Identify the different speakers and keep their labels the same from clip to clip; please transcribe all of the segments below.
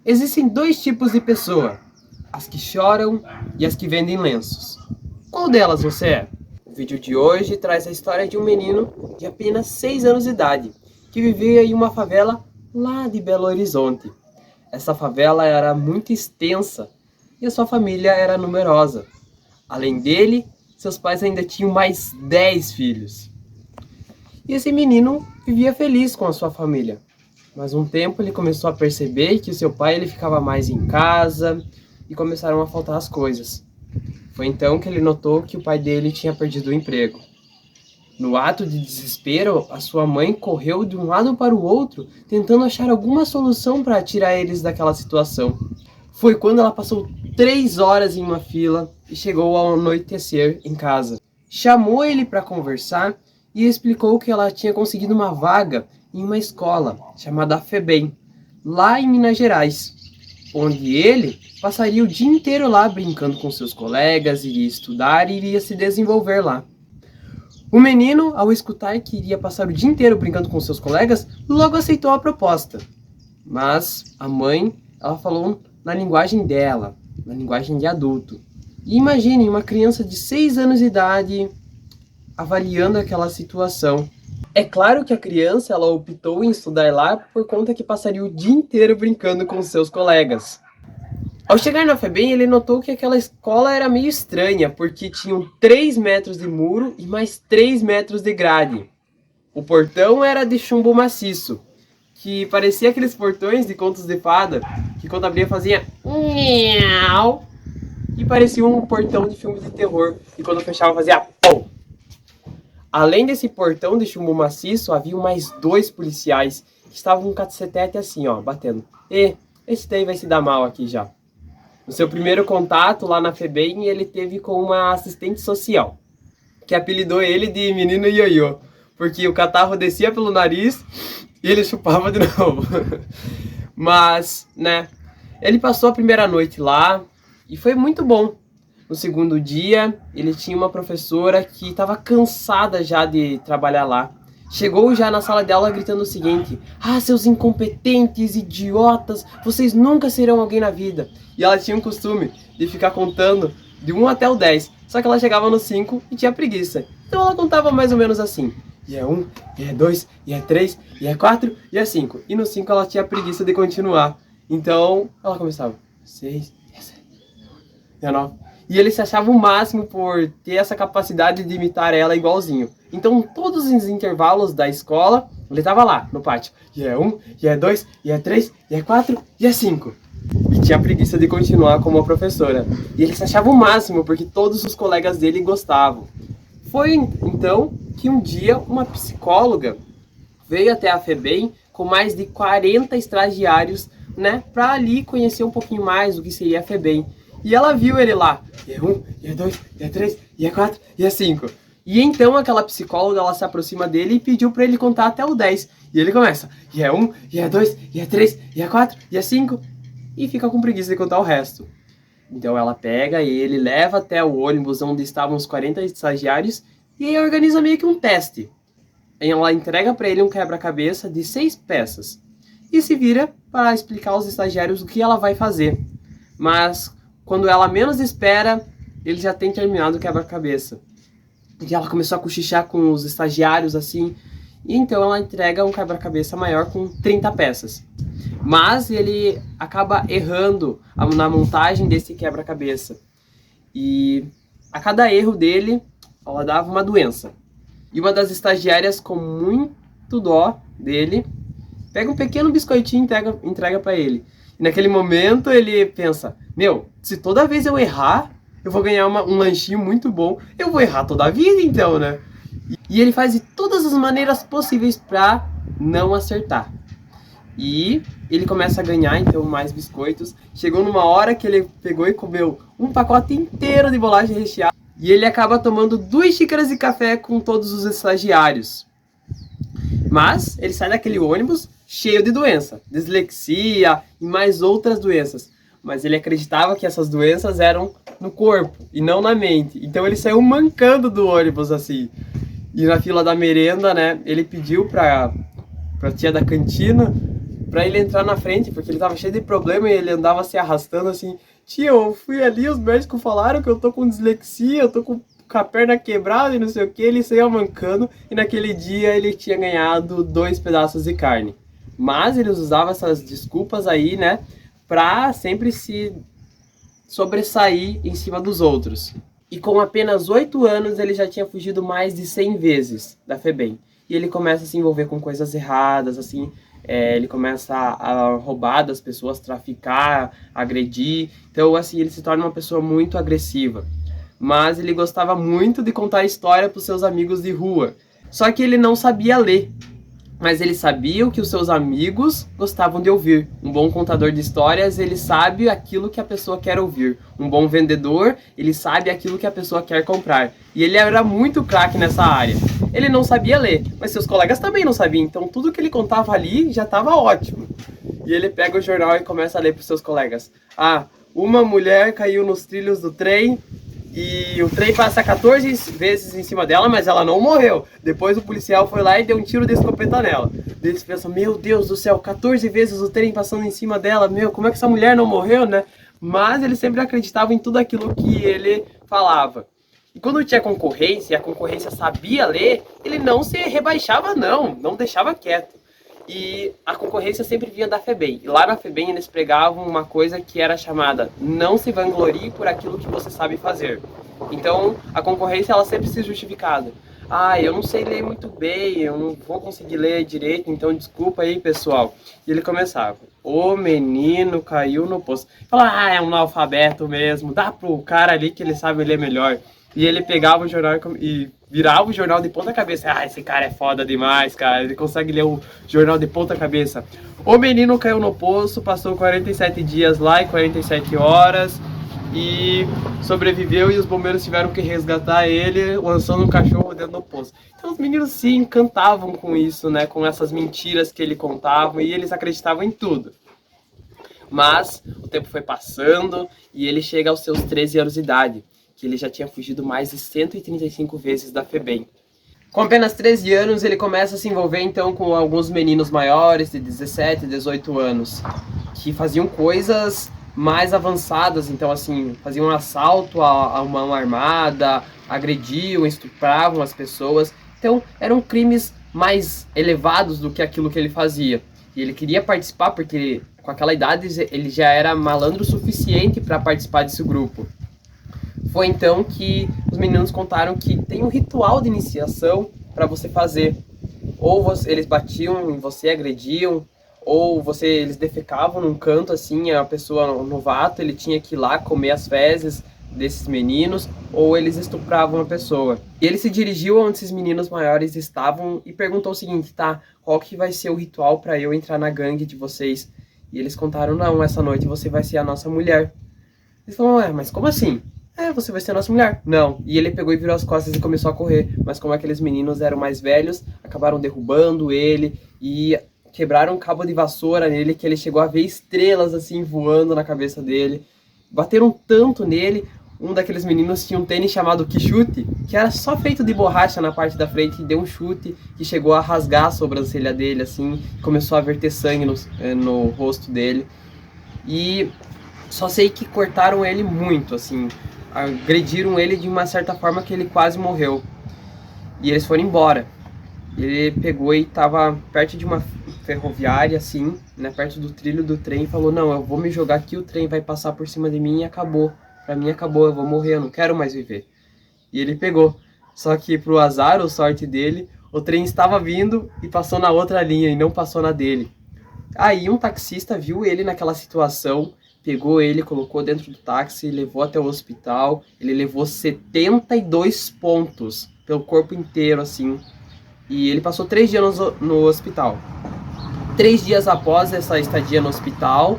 Speaker 1: Existem dois tipos de pessoa, as que choram e as que vendem lenços. Qual delas você é? O vídeo de hoje traz a história de um menino de apenas 6 anos de idade, que vivia em uma favela lá de Belo Horizonte. Essa favela era muito extensa e a sua família era numerosa. Além dele, seus pais ainda tinham mais 10 filhos. E esse menino vivia feliz com a sua família. Mas um tempo ele começou a perceber que o seu pai ele ficava mais em casa e começaram a faltar as coisas. Foi então que ele notou que o pai dele tinha perdido o emprego. No ato de desespero, a sua mãe correu de um lado para o outro, tentando achar alguma solução para tirar eles daquela situação. Foi quando ela passou 3 horas em uma fila e chegou ao anoitecer em casa. Chamou ele para conversar e explicou que ela tinha conseguido uma vaga em uma escola chamada FEBEM, lá em Minas Gerais, onde ele passaria o dia inteiro lá brincando com seus colegas, iria estudar e iria se desenvolver lá. O menino, ao escutar que iria passar o dia inteiro brincando com seus colegas, logo aceitou a proposta. Mas a mãe, ela falou na linguagem dela, na linguagem de adulto. E imagine uma criança de 6 anos de idade avaliando aquela situação. É claro que a criança ela optou em estudar lá por conta que passaria o dia inteiro brincando com seus colegas. Ao chegar na FEBEM, ele notou que aquela escola era meio estranha, porque tinham 3 metros de muro e mais 3 metros de grade. O portão era de chumbo maciço, que parecia aqueles portões de contos de fada, que quando abria fazia miau, e parecia um portão de filme de terror, e quando fechava fazia pum. Além desse portão de chumbo maciço, havia mais 2 policiais, que estavam com um cacetete assim, ó, batendo. Esse daí vai se dar mal aqui já. No seu primeiro contato lá na FEBEM, ele teve com uma assistente social, que apelidou ele de menino ioiô, porque o catarro descia pelo nariz e ele chupava de novo. Mas, né, ele passou a primeira noite lá e foi muito bom. No segundo dia, ele tinha uma professora que estava cansada já de trabalhar lá. Chegou já na sala de aula gritando o seguinte: "Ah, seus incompetentes, idiotas, vocês nunca serão alguém na vida." E ela tinha um costume de ficar contando de 1 até o 10. Só que ela chegava no 5 e tinha preguiça. Então ela contava mais ou menos assim. E é 1, e é 2, e é 3, e é 4, e é 5. E no 5 ela tinha preguiça de continuar. Então ela começava 6, e é 7, e é 9. E ele se achava o máximo por ter essa capacidade de imitar ela igualzinho. Então, todos os intervalos da escola, ele estava lá, no pátio. E é 1, e é 2, e é 3, e é 4, e é 5. E tinha preguiça de continuar como a professora. E ele se achava o máximo porque todos os colegas dele gostavam. Foi então que um dia uma psicóloga veio até a FEBEM com mais de 40 estagiários, né, para ali conhecer um pouquinho mais do que seria a FEBEM. E ela viu ele lá, e é 1, e é 2, e é 3, e é 4, e é 5. E então aquela psicóloga, ela se aproxima dele e pediu para ele contar até o 10. E ele começa, e é 1, e é 2, e é 3, e é 4, e é 5. E fica com preguiça de contar o resto. Então ela pega ele, leva até o ônibus onde estavam os 40 estagiários e aí organiza meio que um teste. Ela entrega para ele um quebra-cabeça de 6 peças e se vira para explicar aos estagiários o que ela vai fazer. Mas quando ela menos espera, ele já tem terminado o quebra-cabeça. E ela começou a cochichar com os estagiários assim, e então ela entrega um quebra-cabeça maior com 30 peças. Mas ele acaba errando na montagem desse quebra-cabeça. E a cada erro dele, ela dava uma doença. E uma das estagiárias, com muito dó dele, pega um pequeno biscoitinho e entrega para ele. E naquele momento ele pensa: meu, se toda vez eu errar, eu vou ganhar um lanchinho muito bom. Eu vou errar toda a vida então, né? E ele faz de todas as maneiras possíveis para não acertar. E ele começa a ganhar então mais biscoitos. Chegou numa hora que ele pegou e comeu um pacote inteiro de bolacha recheada. E ele acaba tomando 2 xícaras de café com todos os estagiários. Mas ele sai daquele ônibus cheio de doença, dislexia e mais outras doenças. Mas ele acreditava que essas doenças eram no corpo e não na mente. Então ele saiu mancando do ônibus assim. E na fila da merenda, né, ele pediu pra tia da cantina pra ele entrar na frente, porque ele tava cheio de problema e ele andava se arrastando assim. Tia, eu fui ali, os médicos falaram que eu tô com dislexia, eu tô com a perna quebrada e não sei o que, ele saiu mancando e naquele dia ele tinha ganhado 2 pedaços de carne. Mas eles usavam essas desculpas aí, né, pra sempre se sobressair em cima dos outros. E com apenas 8 anos ele já tinha fugido mais de 100 vezes da FEBEM. E ele começa a se envolver com coisas erradas, assim, ele começa a roubar das pessoas, traficar, agredir. Então, assim, ele se torna uma pessoa muito agressiva. Mas ele gostava muito de contar história para os seus amigos de rua. Só que ele não sabia ler. Mas ele sabia o que os seus amigos gostavam de ouvir. Um bom contador de histórias, ele sabe aquilo que a pessoa quer ouvir. Um bom vendedor, ele sabe aquilo que a pessoa quer comprar. E ele era muito craque nessa área. Ele não sabia ler, mas seus colegas também não sabiam. Então tudo que ele contava ali já estava ótimo. E ele pega o jornal e começa a ler para os seus colegas. Ah, uma mulher caiu nos trilhos do trem e o trem passa 14 vezes em cima dela, mas ela não morreu. Depois o policial foi lá e deu um tiro de escopeta nela. Eles pensam, meu Deus do céu, 14 vezes o trem passando em cima dela. Meu, como é que essa mulher não morreu, né? Mas ele sempre acreditava em tudo aquilo que ele falava. E quando tinha concorrência, e a concorrência sabia ler, ele não se rebaixava não deixava quieto. E a concorrência sempre vinha da FEBEM. E lá na FEBEM eles pregavam uma coisa que era chamada não se vanglorie por aquilo que você sabe fazer. Então a concorrência ela sempre se justificava. Ah, eu não sei ler muito bem, eu não vou conseguir ler direito, então desculpa aí, pessoal. E ele começava. O menino caiu no poço. Fala, ah, é um analfabeto mesmo, dá pro cara ali que ele sabe ler melhor. E ele pegava o jornal e virava o jornal de ponta cabeça. Ah, esse cara é foda demais, cara. Ele consegue ler o jornal de ponta cabeça. O menino caiu no poço, passou 47 dias lá e 47 horas. E sobreviveu e os bombeiros tiveram que resgatar ele lançando um cachorro dentro do poço. Então os meninos se encantavam com isso, né? Com essas mentiras que ele contava e eles acreditavam em tudo. Mas o tempo foi passando e ele chega aos seus 13 anos de idade, que ele já tinha fugido mais de 135 vezes da FEBEM. Com apenas 13 anos, ele começa a se envolver então com alguns meninos maiores, de 17, 18 anos, que faziam coisas mais avançadas, então assim, faziam um assalto a uma mão armada, agrediam, estupravam as pessoas. Então eram crimes mais elevados do que aquilo que ele fazia. E ele queria participar porque com aquela idade ele já era malandro o suficiente para participar desse grupo. Foi então que os meninos contaram que tem um ritual de iniciação para você fazer. Ou eles batiam em você, agrediam, ou eles defecavam num canto assim, a pessoa novato, ele tinha que ir lá comer as fezes desses meninos, ou eles estupravam a pessoa. E ele se dirigiu onde esses meninos maiores estavam e perguntou o seguinte, tá, qual que vai ser o ritual para eu entrar na gangue de vocês? E eles contaram, não, essa noite você vai ser a nossa mulher. Eles falaram, mas como assim? Você vai ser a nossa mulher. Não. E ele pegou e virou as costas e começou a correr. Mas como aqueles meninos eram mais velhos, acabaram derrubando ele e quebraram um cabo de vassoura nele que ele chegou a ver estrelas assim voando na cabeça dele. Bateram tanto nele. Um daqueles meninos tinha um tênis chamado Quixute, que era só feito de borracha na parte da frente, e deu um chute que chegou a rasgar a sobrancelha dele, assim, começou a verter sangue no rosto dele. E só sei que cortaram ele muito, assim, agrediram ele de uma certa forma que ele quase morreu. E eles foram embora. Ele pegou e estava perto de uma ferroviária, assim, né, perto do trilho do trem, e falou, não, eu vou me jogar aqui, o trem vai passar por cima de mim e acabou. Pra mim acabou, eu vou morrer, eu não quero mais viver. E ele pegou. Só que pro azar ou sorte dele, o trem estava vindo e passou na outra linha e não passou na dele. Aí um taxista viu ele naquela situação, pegou ele, colocou dentro do táxi, levou até o hospital. Ele levou 72 pontos pelo corpo inteiro, assim. E ele passou 3 dias no hospital. 3 dias após essa estadia no hospital,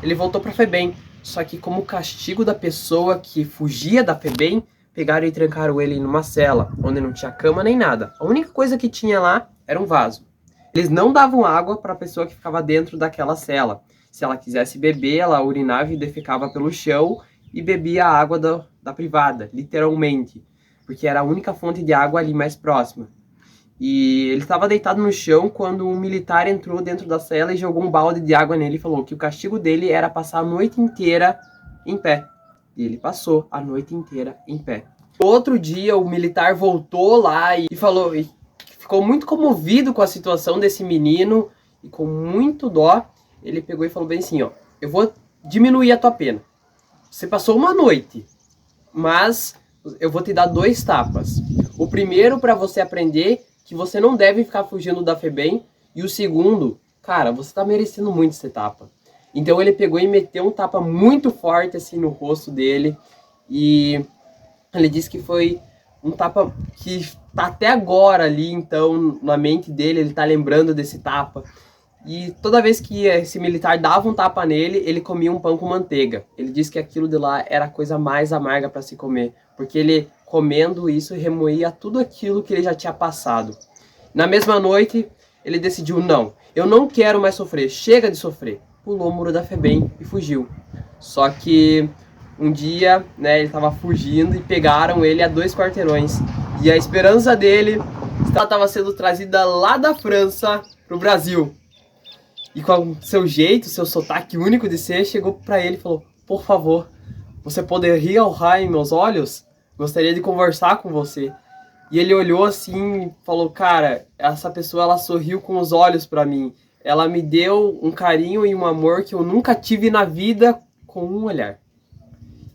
Speaker 1: ele voltou pra FEBEM. Só que como castigo da pessoa que fugia da FEBEM, pegaram e trancaram ele numa cela, onde não tinha cama nem nada. A única coisa que tinha lá era um vaso. Eles não davam água para a pessoa que ficava dentro daquela cela. Se ela quisesse beber, ela urinava e defecava pelo chão e bebia a água da privada, literalmente. Porque era a única fonte de água ali mais próxima. E ele estava deitado no chão quando um militar entrou dentro da cela e jogou um balde de água nele e falou que o castigo dele era passar a noite inteira em pé. E ele passou a noite inteira em pé. Outro dia o militar voltou lá e falou, e ficou muito comovido com a situação desse menino e com muito dó, ele pegou e falou bem assim, ó, eu vou diminuir a tua pena. Você passou uma noite, mas eu vou te dar 2 tapas. O primeiro para você aprender que você não deve ficar fugindo da FEBEM, e o segundo, cara, você tá merecendo muito essa tapa. Então ele pegou e meteu um tapa muito forte assim no rosto dele, e ele disse que foi um tapa que tá até agora ali, então, na mente dele, ele tá lembrando desse tapa. E toda vez que esse militar dava um tapa nele, ele comia um pão com manteiga. Ele disse que aquilo de lá era a coisa mais amarga para se comer, porque ele, comendo isso, remoía tudo aquilo que ele já tinha passado. Na mesma noite, ele decidiu, não, eu não quero mais sofrer, chega de sofrer. Pulou o muro da FEBEM e fugiu. Só que um dia, né, ele estava fugindo e pegaram ele a 2 quarteirões. E a esperança dele estava sendo trazida lá da França para o Brasil. E com seu jeito, seu sotaque único de ser, chegou para ele e falou, por favor, você poderia olhar em meus olhos? Gostaria de conversar com você. E ele olhou assim e falou, cara, essa pessoa ela sorriu com os olhos para mim. Ela me deu um carinho e um amor que eu nunca tive na vida com um olhar.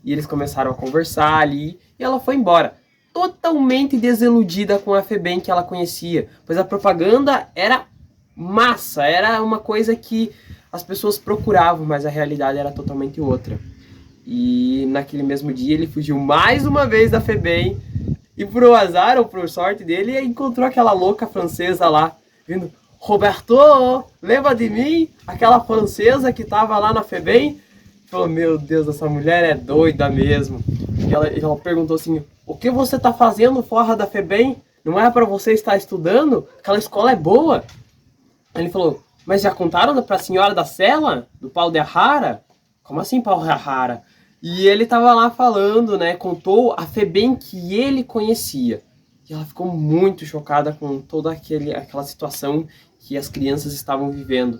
Speaker 1: E eles começaram a conversar ali e ela foi embora. Totalmente desiludida com a FEBEM que ela conhecia. Pois a propaganda era massa, era uma coisa que as pessoas procuravam, mas a realidade era totalmente outra. E naquele mesmo dia ele fugiu mais uma vez da FEBEM e por azar ou por sorte dele encontrou aquela louca francesa lá, vindo, Roberto, lembra de mim? Aquela francesa que tava lá na FEBEM? Falou, meu Deus, essa mulher é doida mesmo. E ela perguntou assim, o que você tá fazendo fora da FEBEM? Não é para você estar estudando? Aquela escola é boa. Ele falou, mas já contaram pra senhora da cela? Do Pau de Arrara? Como assim Pau de Arrara? E ele tava lá falando, né, contou a FEBEM que ele conhecia. E ela ficou muito chocada com toda aquela situação que as crianças estavam vivendo.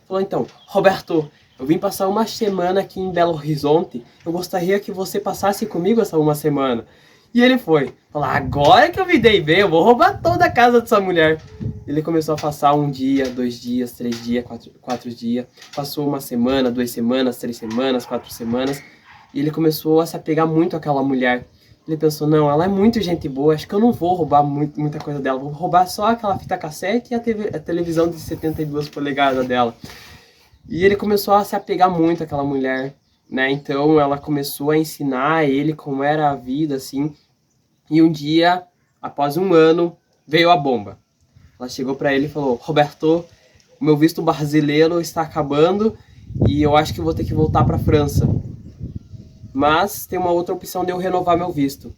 Speaker 1: Falou, então, Roberto, eu vim passar uma semana aqui em Belo Horizonte. Eu gostaria que você passasse comigo essa uma semana. E ele foi. Falou, agora que eu me dei bem, eu vou roubar toda a casa dessa mulher. Ele começou a passar 1 dia, 2 dias, 3 dias, 4 dias. Passou 1 semana, 2 semanas, 3 semanas, 4 semanas. E ele começou a se apegar muito àquela mulher. Ele pensou, não, ela é muito gente boa, acho que eu não vou roubar muita coisa dela. Vou roubar só aquela fita cassete e a televisão de 72 polegadas dela. E ele começou a se apegar muito àquela mulher, né? Então ela começou a ensinar ele como era a vida, assim. E um dia, após 1 ano, veio a bomba. Ela chegou para ele e falou, Roberto, o meu visto brasileiro está acabando e eu acho que vou ter que voltar para a França. Mas tem uma outra opção de eu renovar meu visto.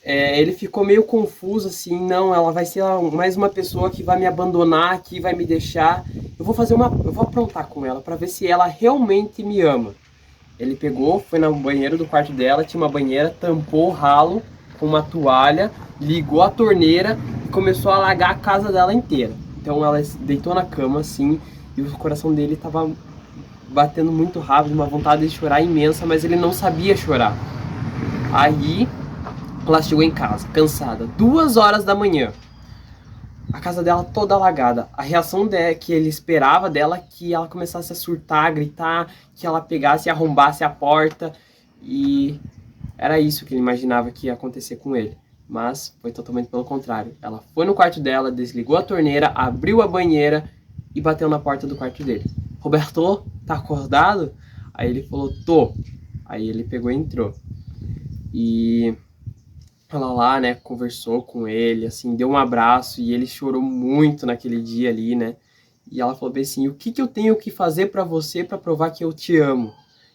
Speaker 1: Ele ficou meio confuso, assim, não, ela vai ser mais uma pessoa que vai me abandonar aqui, vai me deixar. Eu vou aprontar com ela para ver se ela realmente me ama. Ele pegou, foi no banheiro do quarto dela, tinha uma banheira, tampou o ralo com uma toalha, ligou a torneira e começou a alagar a casa dela inteira. Então ela deitou na cama, assim, e o coração dele estava batendo muito rápido, uma vontade de chorar imensa, mas ele não sabia chorar. Aí ela chegou em casa, cansada, 2 horas da manhã. A casa dela toda alagada. A reação que ele esperava dela é que ela começasse a surtar, a gritar, que ela pegasse e arrombasse a porta. E era isso que ele imaginava que ia acontecer com ele. Mas foi totalmente pelo contrário. Ela foi no quarto dela, desligou a torneira, abriu a banheira e bateu na porta do quarto dele. Roberto, tá acordado? Aí ele falou, tô. Aí ele pegou e entrou. E ela lá, né, conversou com ele, assim, deu um abraço e ele chorou muito naquele dia ali, né? E ela falou bem assim, o que eu tenho que fazer pra você pra provar que eu te amo?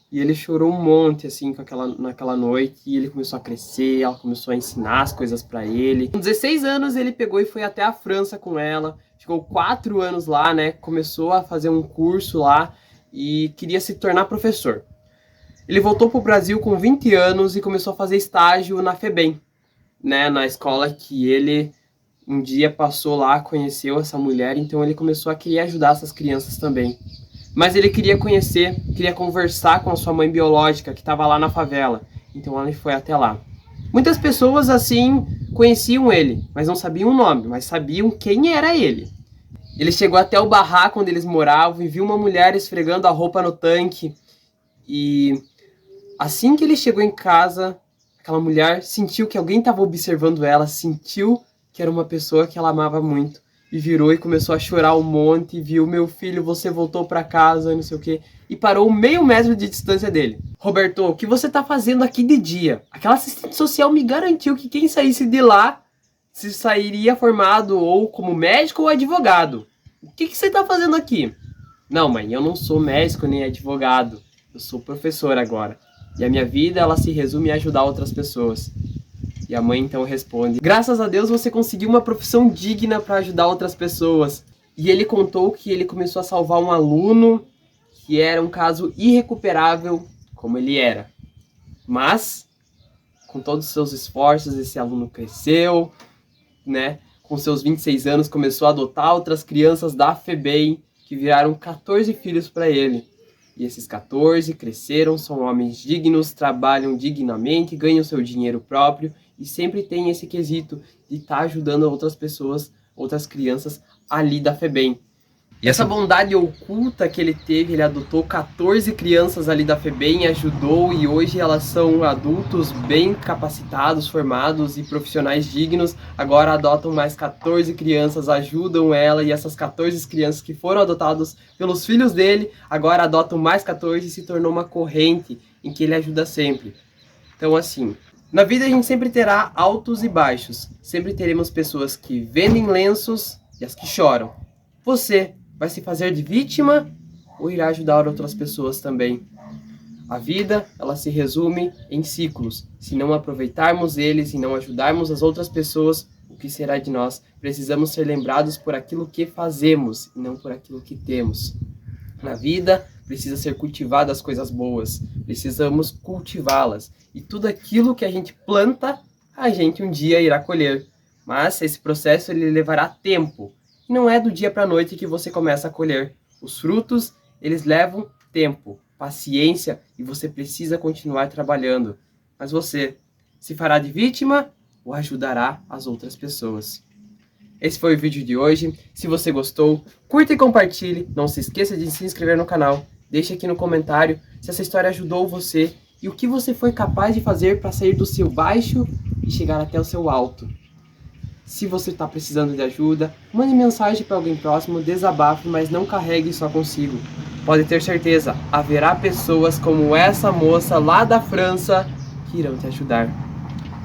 Speaker 1: E ele chorou um monte, assim, naquela noite, e ele começou a crescer, ela começou a ensinar as coisas pra ele. Com 16 anos, ele pegou e foi até a França com ela, ficou 4 anos lá, né, começou a fazer um curso lá e queria se tornar professor. Ele voltou pro Brasil com 20 anos e começou a fazer estágio na FEBEM, né, na escola que ele um dia passou lá, conheceu essa mulher, então ele começou a querer ajudar essas crianças também. Mas ele queria conhecer, queria conversar com a sua mãe biológica, que estava lá na favela. Então ele foi até lá. Muitas pessoas, assim, conheciam ele, mas não sabiam o nome, mas sabiam quem era ele. Ele chegou até o barraco onde eles moravam e viu uma mulher esfregando a roupa no tanque. E assim que ele chegou em casa, aquela mulher sentiu que alguém estava observando ela, sentiu que era uma pessoa que ela amava muito. E virou e começou a chorar um monte, e viu: meu filho, você voltou para casa, não sei o quê. E parou meio metro de distância dele. Roberto, o que você tá fazendo aqui de dia? Aquela assistente social me garantiu que quem saísse de lá se sairia formado ou como médico ou advogado. O que você tá fazendo aqui? Não, mãe, eu não sou médico nem advogado. Eu sou professor agora. E a minha vida, ela se resume a ajudar outras pessoas. E a mãe então responde: graças a Deus você conseguiu uma profissão digna para ajudar outras pessoas. E ele contou que ele começou a salvar um aluno que era um caso irrecuperável, como ele era. Mas, com todos os seus esforços, esse aluno cresceu, né? Com seus 26 anos, começou a adotar outras crianças da FEBEM, que viraram 14 filhos para ele. E esses 14 cresceram, são homens dignos, trabalham dignamente, ganham seu dinheiro próprio e sempre tem esse quesito de estar ajudando outras pessoas, outras crianças ali da FEBEM. E essa bondade oculta que ele teve, ele adotou 14 crianças ali da FEBEM, ajudou, e hoje elas são adultos bem capacitados, formados e profissionais dignos. Agora adotam mais 14 crianças, ajudam ela, e essas 14 crianças que foram adotadas pelos filhos dele, agora adotam mais 14 e se tornou uma corrente em que ele ajuda sempre. Então assim, na vida a gente sempre terá altos e baixos, sempre teremos pessoas que vendem lenços e as que choram. Você vai se fazer de vítima ou irá ajudar outras pessoas também? A vida, ela se resume em ciclos. Se não aproveitarmos eles e não ajudarmos as outras pessoas, o que será de nós? Precisamos ser lembrados por aquilo que fazemos e não por aquilo que temos. Na vida, precisa ser cultivadas coisas boas. Precisamos cultivá-las. E tudo aquilo que a gente planta, a gente um dia irá colher. Mas esse processo ele levará tempo. E não é do dia para a noite que você começa a colher. Os frutos, eles levam tempo, paciência, e você precisa continuar trabalhando. Mas você se fará de vítima ou ajudará as outras pessoas? Esse foi o vídeo de hoje. Se você gostou, curta e compartilhe. Não se esqueça de se inscrever no canal. Deixe aqui no comentário se essa história ajudou você e o que você foi capaz de fazer para sair do seu baixo e chegar até o seu alto. Se você está precisando de ajuda, mande mensagem para alguém próximo, desabafe, mas não carregue só consigo. Pode ter certeza, haverá pessoas como essa moça lá da França que irão te ajudar.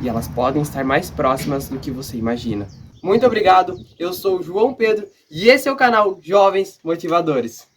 Speaker 1: E elas podem estar mais próximas do que você imagina. Muito obrigado, eu sou o João Pedro e esse é o canal Jovens Motivadores.